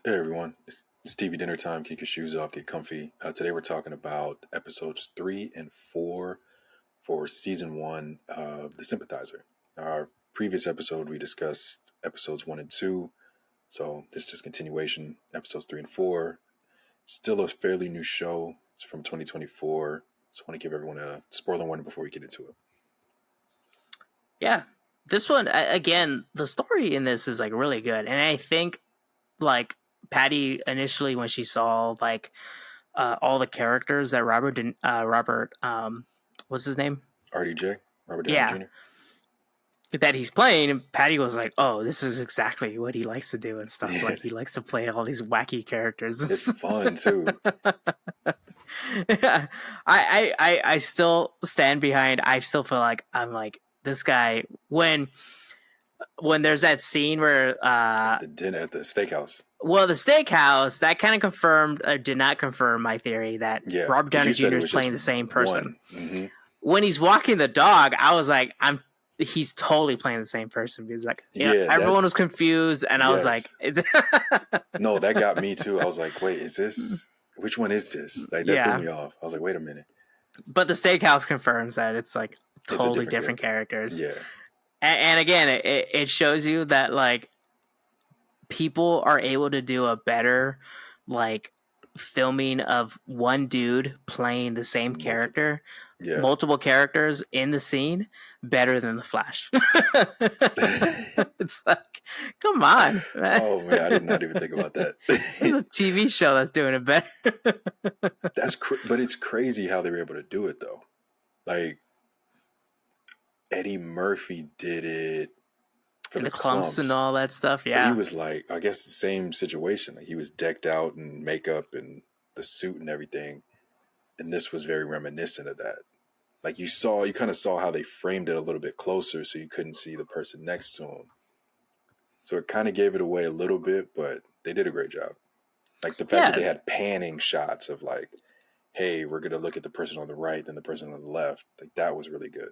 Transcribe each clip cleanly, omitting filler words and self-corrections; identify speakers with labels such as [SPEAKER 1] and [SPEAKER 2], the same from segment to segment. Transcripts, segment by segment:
[SPEAKER 1] Hey everyone, it's TV dinner time. Kick your shoes off, get comfy. Today we're talking about episodes 3 and 4 for season 1 of The Sympathizer. Our previous episode we discussed episodes 1 and 2, so this is just continuation. Episodes 3 and 4, still a fairly new show. It's from 2024. So I want to give everyone a spoiler warning before we get into it.
[SPEAKER 2] Yeah, this one again. The story in this is like really good, and I think like Patty initially when she saw like all the characters that Robert what's his name?
[SPEAKER 1] RDJ, Robert Downey Jr.
[SPEAKER 2] That he's playing, and Patty was like, "Oh, this is exactly what he likes to do and stuff.
[SPEAKER 1] Yeah.
[SPEAKER 2] Like he likes to play all these wacky characters. And
[SPEAKER 1] It's
[SPEAKER 2] stuff.
[SPEAKER 1] fun too.
[SPEAKER 2] I still stand behind. I still feel like I'm like this guy when there's that scene where
[SPEAKER 1] At the dinner at the steakhouse.
[SPEAKER 2] well, the steakhouse that kind of confirmed or did not confirm my theory that Robert Downey Jr. is playing the same person.
[SPEAKER 1] Mm-hmm.
[SPEAKER 2] When he's walking the dog, I was like, he's totally playing the same person because like everyone was confused, and I was like,
[SPEAKER 1] no, that got me too. I was like, wait, is this? Which one is this? Like that threw me off. I was like, wait a minute.
[SPEAKER 2] But the steakhouse confirms that it's like totally different characters.
[SPEAKER 1] Yeah.
[SPEAKER 2] And again, it shows you that like people are able to do a better like filming of one dude playing the same character, multiple characters in the scene, better than the Flash. It's like, come on, man.
[SPEAKER 1] Oh man, I did not even think about that.
[SPEAKER 2] There's a TV show that's doing it better.
[SPEAKER 1] But it's crazy how they were able to do it though. Like Eddie Murphy did it for the clumps
[SPEAKER 2] and all that stuff. Yeah,
[SPEAKER 1] but he was like, I guess the same situation. Like he was decked out in makeup and the suit and everything, and this was very reminiscent of that. Like you kind of saw how they framed it a little bit closer, so you couldn't see the person next to him. So it kind of gave it away a little bit, but they did a great job. Like the fact that they had panning shots of like, hey, we're gonna look at the person on the right, then the person on the left. Like that was really good.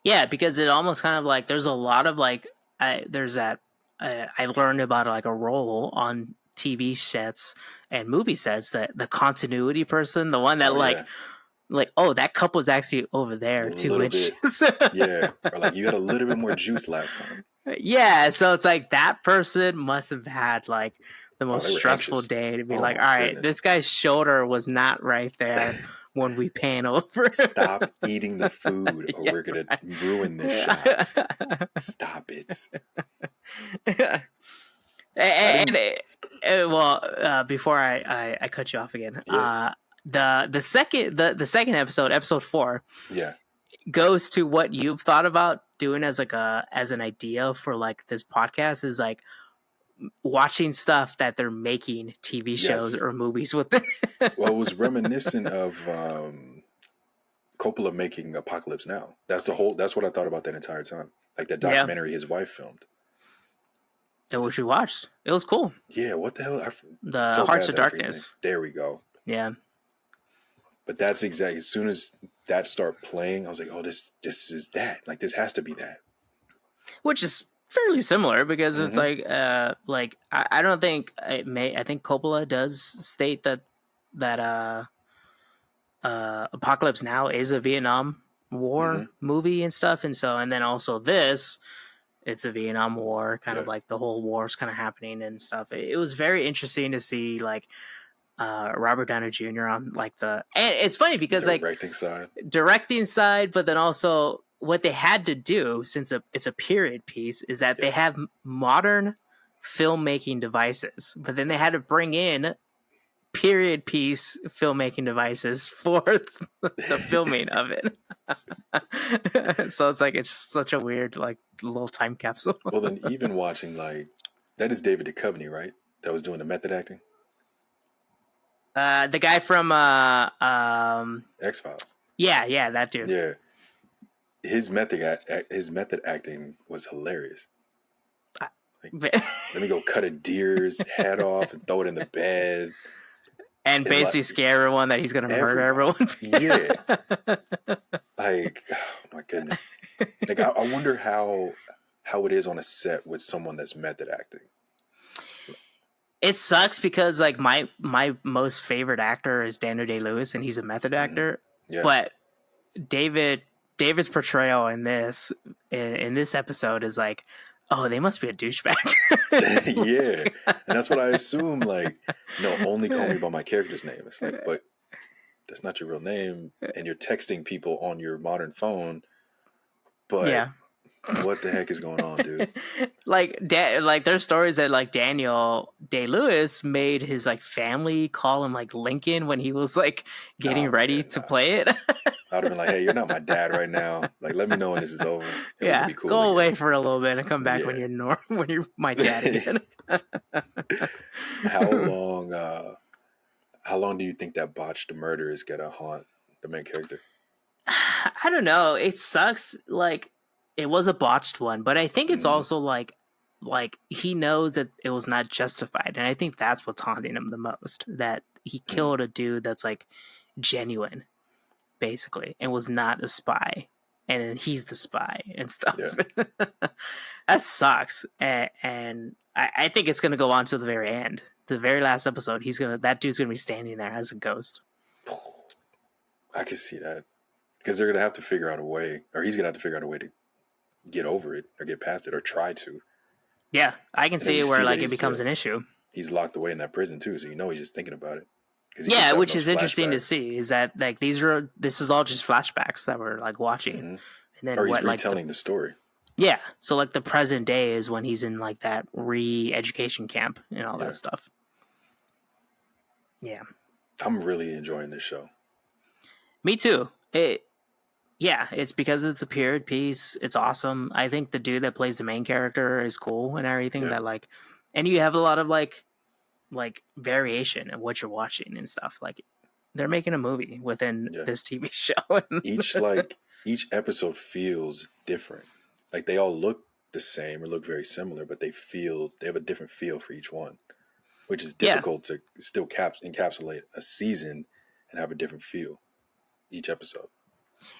[SPEAKER 2] Yeah, because it almost kind of like there's a lot of like I learned about like a role on TV sets and movie sets that the continuity person, the one that that couple's actually over there 2 inches.
[SPEAKER 1] Yeah, or like you had a little bit more juice last time.
[SPEAKER 2] Yeah, so it's like that person must have had like the most stressful day to be all right, this guy's shoulder was not right there when we pan over.
[SPEAKER 1] Stop eating the food or we're going to ruin this shot. Stop it.
[SPEAKER 2] Before I cut you off again, the second episode, episode 4, goes to what you've thought about doing as an idea for like this podcast is like watching stuff that they're making TV shows or movies with.
[SPEAKER 1] Well, it was reminiscent of Coppola making Apocalypse Now. That's what I thought about that entire time. Like that documentary his wife filmed.
[SPEAKER 2] Which we watched. It was cool.
[SPEAKER 1] Yeah, what the hell?
[SPEAKER 2] The Hearts of Darkness.
[SPEAKER 1] There we go.
[SPEAKER 2] Yeah.
[SPEAKER 1] But that's exactly, as soon as that started playing, I was like, oh, this is that. Like, this has to be that. Which
[SPEAKER 2] is fairly similar because it's like I don't think I think Coppola does state that Apocalypse Now is a Vietnam War movie and stuff, and then also this, it's a Vietnam War kind of like the whole war's kind of happening and stuff. It was very interesting to see like Robert Downey Jr. on like and it's funny because directing side, but then also what they had to do, since it's a period piece, is that they have modern filmmaking devices, but then they had to bring in period piece filmmaking devices for the filming of it. So it's like it's such a weird like little time capsule.
[SPEAKER 1] Well, then even watching like that is David Duchovny, right? That was doing the method acting.
[SPEAKER 2] The guy from
[SPEAKER 1] X-Files.
[SPEAKER 2] Yeah, that dude.
[SPEAKER 1] Yeah. His method acting was hilarious. Like, let me go cut a deer's head off and throw it in the bed.
[SPEAKER 2] And basically scare everyone that he's going to murder everyone.
[SPEAKER 1] Yeah. Like, oh my goodness. Like, I wonder how it is on a set with someone that's method acting.
[SPEAKER 2] It sucks because like my most favorite actor is Daniel Day-Lewis, and he's a method actor.
[SPEAKER 1] Yeah.
[SPEAKER 2] But David's portrayal in this episode is like, oh, they must be a douchebag.
[SPEAKER 1] Yeah, and that's what I assume. Like, no, only call me by my character's name. It's like, but that's not your real name, and you're texting people on your modern phone. But
[SPEAKER 2] yeah.
[SPEAKER 1] what the heck is going on, dude?
[SPEAKER 2] like there's stories that like Daniel Day-Lewis made his like family call him like Lincoln when he was like getting ready to play it.
[SPEAKER 1] I'd have been like, hey, you're not my dad right now. Like, let me know when this is over.
[SPEAKER 2] We can be cool go again. Away for a little bit and come back when you're my dad again.
[SPEAKER 1] How long do you think that botched murder is gonna haunt the main character?
[SPEAKER 2] I don't know. It sucks. Like, it was a botched one, but I think it's also like he knows that it was not justified, and I think that's what's haunting him the most. That he killed a dude that's like genuine, basically, and was not a spy, and he's the spy and stuff. Yeah. That sucks, and I think it's gonna go on to the very end, the very last episode. That dude's gonna be standing there as a ghost.
[SPEAKER 1] I can see that. Because they're going to have to figure out a way, or he's going to have to figure out a way to get over it, or get past it, or try to.
[SPEAKER 2] Yeah, I can see where like it becomes an issue.
[SPEAKER 1] He's locked away in that prison too, so he's just thinking about it.
[SPEAKER 2] Yeah, which is interesting to see, is that like this is all just flashbacks that we're like watching.
[SPEAKER 1] And then he's retelling
[SPEAKER 2] like
[SPEAKER 1] the story.
[SPEAKER 2] Yeah, so like the present day is when he's in like that re-education camp and all that stuff. Yeah.
[SPEAKER 1] I'm really enjoying this show.
[SPEAKER 2] Me too. It's because it's a period piece. It's awesome. I think the dude that plays the main character is cool and everything. That like, and you have a lot of like variation in what you're watching and stuff. Like, they're making a movie within this TV show.
[SPEAKER 1] each episode feels different. Like, they all look the same or look very similar, but they have a different feel for each one, which is difficult to still encapsulate a season and have a different feel each episode.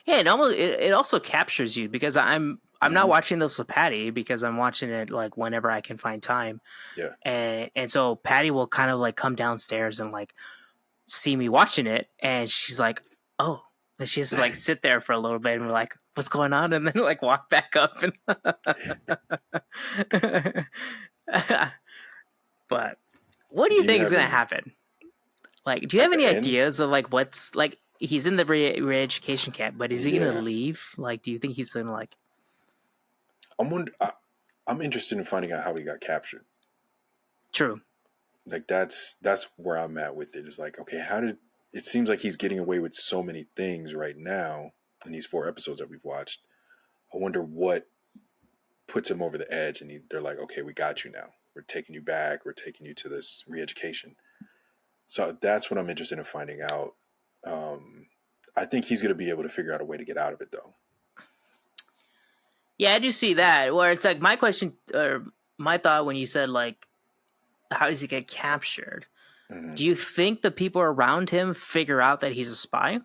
[SPEAKER 2] Yeah, it also captures you, because I'm not watching this with Patty, because I'm watching it like whenever I can find time.
[SPEAKER 1] Yeah.
[SPEAKER 2] And so Patty will kind of like come downstairs and like see me watching it, and she's like, oh, and she just like sit there for a little bit, and we're like, what's going on? And then like walk back up and but what do you think is going to happen? Like, do you have any ideas of like what's like, he's in the re-education camp, but is he going to leave? Like, do you think he's going to like...
[SPEAKER 1] I'm interested in finding out how he got captured.
[SPEAKER 2] True.
[SPEAKER 1] Like, that's where I'm at with it. It's like, okay, it seems like he's getting away with so many things right now in these 4 episodes that we've watched. I wonder what puts him over the edge, and they're like, okay, we got you now. We're taking you back. We're taking you to this re-education. So that's what I'm interested in finding out. I think he's going to be able to figure out a way to get out of it, though.
[SPEAKER 2] Yeah, I do see that. Where it's like my question, or my thought when you said like, how does he get captured? Mm-hmm. Do you think the people around him figure out that he's a spy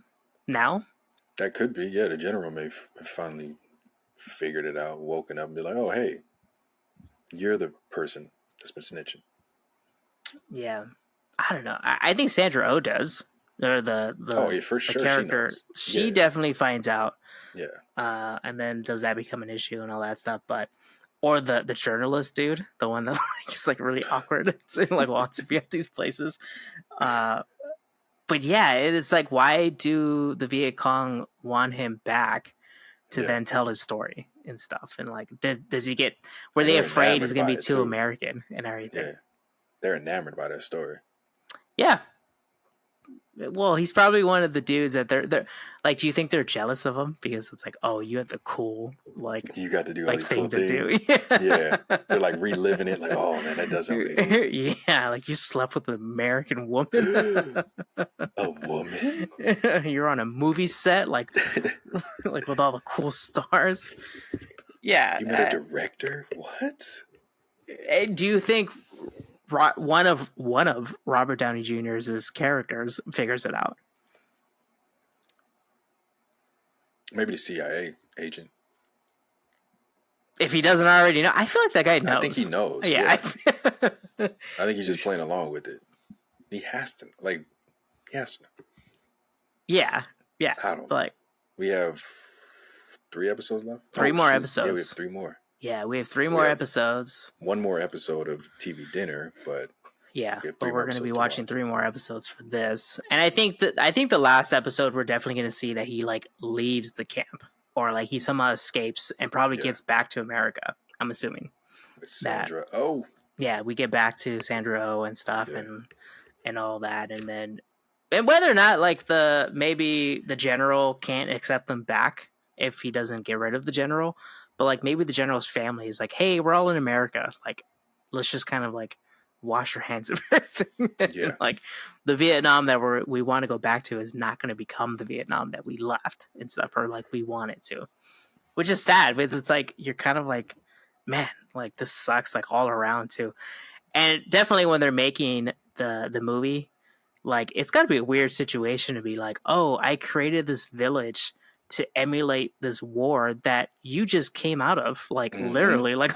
[SPEAKER 2] now?
[SPEAKER 1] That could be. Yeah, the general may have finally figured it out, woken up and be like, oh, hey, you're the person that's been snitching.
[SPEAKER 2] Yeah. I don't know. I think Sandra Oh does. Or
[SPEAKER 1] for sure,
[SPEAKER 2] the character. She definitely finds out.
[SPEAKER 1] Yeah.
[SPEAKER 2] And then does that become an issue and all that stuff? Or the journalist dude, the one that like is like really awkward and like wants to be at these places. But yeah, it's like, why do the Viet Cong want him back to then tell his story and stuff? And like, does he get? Were they afraid he's going to be too American and everything?
[SPEAKER 1] Yeah, they're enamored by that story.
[SPEAKER 2] Yeah. Well, he's probably one of the dudes that they're like. Do you think they're jealous of him because it's like, oh, you had the cool like
[SPEAKER 1] you got to do all
[SPEAKER 2] like
[SPEAKER 1] these
[SPEAKER 2] thing
[SPEAKER 1] cool
[SPEAKER 2] to
[SPEAKER 1] things.
[SPEAKER 2] Do?
[SPEAKER 1] Yeah, they're like reliving it. Like, oh man, that doesn't. Really...
[SPEAKER 2] Yeah, like you slept with an American woman.
[SPEAKER 1] A woman?
[SPEAKER 2] You're on a movie set, like with all the cool stars. Yeah,
[SPEAKER 1] you met a director. What?
[SPEAKER 2] Do you think? One of Robert Downey Jr.'s characters figures it out.
[SPEAKER 1] Maybe the CIA agent.
[SPEAKER 2] If he doesn't already know, I feel like that guy knows.
[SPEAKER 1] I think he knows.
[SPEAKER 2] Yeah.
[SPEAKER 1] I think he's just playing along with it. He has to.
[SPEAKER 2] Yeah.
[SPEAKER 1] I don't know.
[SPEAKER 2] Like,
[SPEAKER 1] we have 3 episodes left.
[SPEAKER 2] 3 more episodes.
[SPEAKER 1] Yeah, we have 3 more.
[SPEAKER 2] Yeah, we have 3 more episodes.
[SPEAKER 1] 1 more episode of TV Dinner, but
[SPEAKER 2] we're going to be watching 3 more episodes for this. And I think the last episode we're definitely going to see that he like leaves the camp, or like he somehow escapes and probably gets back to America. I'm assuming.
[SPEAKER 1] With Sandra
[SPEAKER 2] we get back to Sandra Oh and stuff and all that, and whether or not like maybe the general can't accept them back if he doesn't get rid of the general, but like maybe the general's family is like, hey, we're all in America, like let's just kind of like wash our hands of everything. Like the Vietnam that we want to go back to is not going to become the Vietnam that we left and stuff, or like we want it to, which is sad because it's like you're kind of like, man, like this sucks like all around too. And definitely when they're making the movie, like it's got to be a weird situation to be like, oh, I created this village to emulate this war that you just came out of, like literally like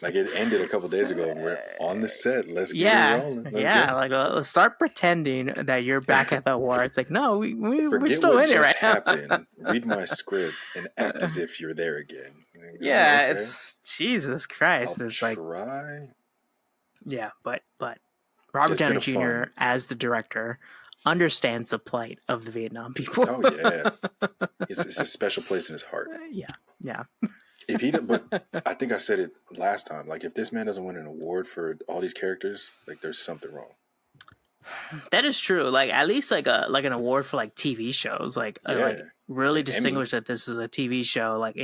[SPEAKER 1] like it ended a couple days ago and we're on the set. Let's get it rolling.
[SPEAKER 2] Let's start pretending that you're back at the war. It's like, no, we're still in it right now.
[SPEAKER 1] Read my script and act as if you're there again.
[SPEAKER 2] It's Jesus Christ. It's like
[SPEAKER 1] try.
[SPEAKER 2] Yeah, but Robert Downey Jr. as the director understands the plight of the Vietnam people.
[SPEAKER 1] Oh yeah, it's a special place in his heart.
[SPEAKER 2] Yeah.
[SPEAKER 1] If he, but I think I said it last time. Like, if this man doesn't win an award for all these characters, like, there's something wrong.
[SPEAKER 2] That is true. Like, at least like an award for like TV shows, like really distinguish that this is a TV show. Like,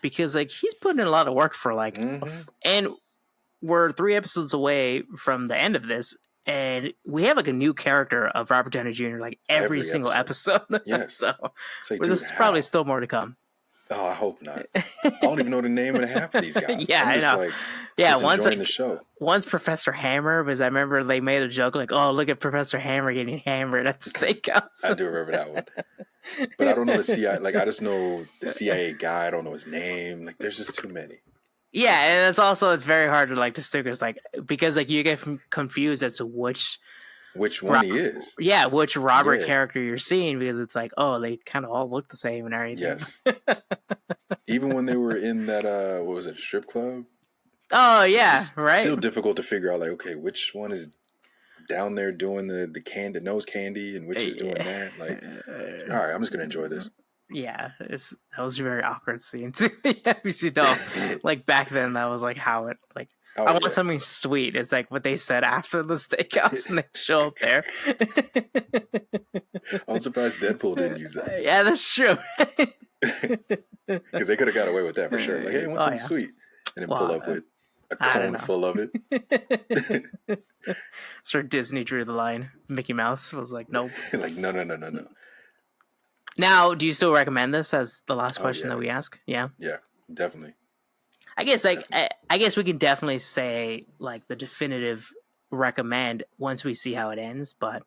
[SPEAKER 2] because like he's putting in a lot of work for like, and we're 3 episodes away from the end of this. And we have like a new character of Robert Downey Jr. like every single episode.
[SPEAKER 1] Yes.
[SPEAKER 2] So
[SPEAKER 1] like,
[SPEAKER 2] there's probably still more to come.
[SPEAKER 1] Oh, I hope not. I don't even know the name of half of these guys.
[SPEAKER 2] I know.
[SPEAKER 1] Like,
[SPEAKER 2] once
[SPEAKER 1] enjoying the show.
[SPEAKER 2] Once Professor Hammer, because I remember they made a joke like, "Oh, look at Professor Hammer getting hammered at the steakhouse."
[SPEAKER 1] I do remember that one, but I don't know the CIA. Like, I just know the CIA guy. I don't know his name. Like, there's just too many.
[SPEAKER 2] Yeah, and it's very hard to like distinguish, like, because like you get confused as to which
[SPEAKER 1] one he is.
[SPEAKER 2] Yeah, which Robert character you're seeing, because it's like, oh, they kind of all look the same and everything.
[SPEAKER 1] Yes. Even when they were in that what was it, strip club?
[SPEAKER 2] Oh yeah, right.
[SPEAKER 1] Still difficult to figure out, like, okay, which one is down there doing the nose candy and which is doing that. Like, all right, I'm just gonna enjoy this.
[SPEAKER 2] Yeah, that was a very awkward scene too. Like back then, that was like how it like. I want something sweet. It's like what they said after the steakhouse, and they show up there.
[SPEAKER 1] I'm surprised Deadpool didn't use that.
[SPEAKER 2] Yeah, that's true.
[SPEAKER 1] Because they could have got away with that for sure. Like, hey, I want something sweet, and then pull up with a cone full of it.
[SPEAKER 2] So Disney drew the line. Mickey Mouse was like, nope.
[SPEAKER 1] Like, no.
[SPEAKER 2] Now, do you still recommend this as the last question that we ask? Yeah.
[SPEAKER 1] Yeah, definitely.
[SPEAKER 2] I guess I guess we can definitely say like the definitive recommend once we see how it ends, but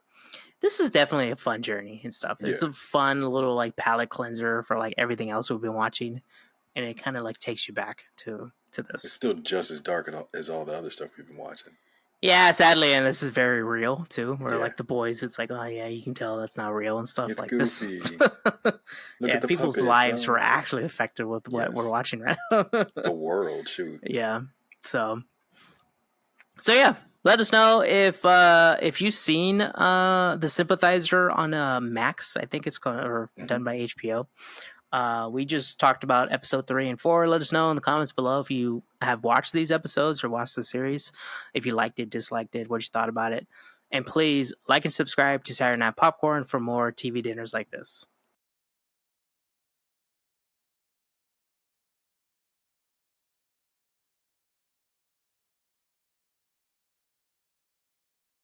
[SPEAKER 2] this is definitely a fun journey and stuff. It's a fun little like palate cleanser for like everything else we've been watching, and it kind of like takes you back to this.
[SPEAKER 1] It's still just as dark as all the other stuff we've been watching.
[SPEAKER 2] Yeah, sadly, and this is very real too. Where like the boys, it's like, oh yeah, you can tell that's not real and stuff. It's like
[SPEAKER 1] goofy.
[SPEAKER 2] This. People's lives were actually affected with what we're watching right now.
[SPEAKER 1] The world, shoot.
[SPEAKER 2] Yeah. So yeah, let us know if you've seen the Sympathizer on Max. I think it's called, or done by HBO. We just talked about episode 3 and 4. Let us know in the comments below if you have watched these episodes or watched the series, if you liked it, disliked it, what you thought about it. And please like and subscribe to Saturday Night Popcorn for more TV dinners like this.